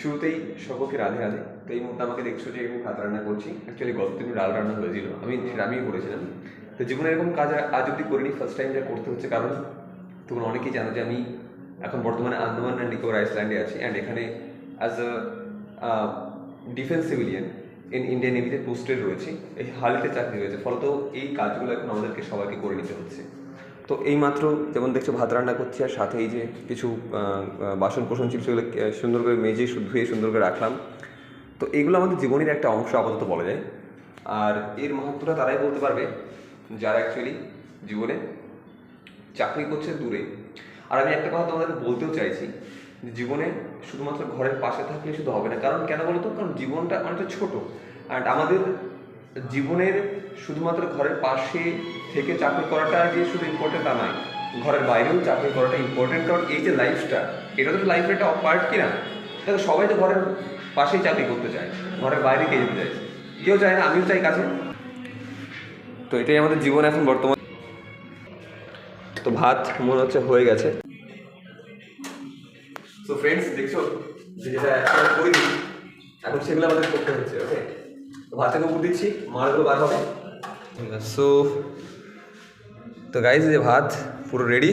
শুরুতেই সকলকে রাধে রাধে। তো এই মুহূর্তে আমাকে দেখছো যে আমি ভাত রান্না করছি। অ্যাকচুয়ালি গত দিন ডাল রান্না হয়েছিল, সেটা আমিই করেছিলাম। তো জীবনে এরকম কাজ আজ অব্দি করিনি, ফার্স্ট টাইম যা করতে হচ্ছে। কারণ তোমরা অনেকেই জানো যে আমি এখন বর্তমানে আন্দামান অ্যান্ড নিকোবর আইসল্যান্ডে আছি, অ্যান্ড এখানে as a defence civilian Indian নেভিতে পোস্টেড রয়েছি। এই হালিতে চাকরি রয়েছে, ফলত এই কাজগুলো এখন আমাদেরকে সবাইকে করে নিতে হচ্ছে। তো এইমাত্র যেমন দেখছো ভাত রান্না করছি, আর সাথে এই যে কিছু বাসন কোসন ছিল সেগুলো সুন্দর করে মেজে ধুয়ে সুন্দর করে রাখলাম। তো এইগুলো আমাদের জীবনের একটা অংশ আপাতত বলা যায়। আর এর মাহাত্ম্যটা তারাই বলতে পারবে যারা অ্যাকচুয়ালি জীবনে চাকরি করছে দূরে। আর আমি একটা কথা তোমাদেরকে বলতেও চাইছি যে জীবনে শুধুমাত্র ঘরের পাশে থাকলে শুধু হবে না। কারণ কেন বলো তো, কারণ জীবনটা অনেকটা ছোটো, অ্যান্ড আমাদের জীবনের শুধুমাত্র ঘরের পাশে থেকে চাকরি করাটা যে শুধু ইম্পর্টেন্ট তা নয়, ঘরের বাইরেও চাকরি করাটা ইম্পর্টেন্ট। কারণ এই যে লাইফটা, এটা তো লাইফের একটা পার্ট কিনা। দেখো সবাই তো ঘরের পাশেই চাকরি করতে চায়, ঘরের বাইরে কে যেতে চায়? কেউ চায় না, আমিও চাই কাছে। তো এটাই আমাদের জীবন এখন বর্তমান। তো ভাত মনে হচ্ছে হয়ে গেছে। সো ফ্রেন্ডস, দেখছো যে যেটা একসাথে করিনি এখন সেগুলো আমাদের করতে হচ্ছে। ওকে, তো ভাতের উপর দিচ্ছি, মাছগুলো বার হবে। সো তো গাইজ, যে ভাত পুরো রেডি।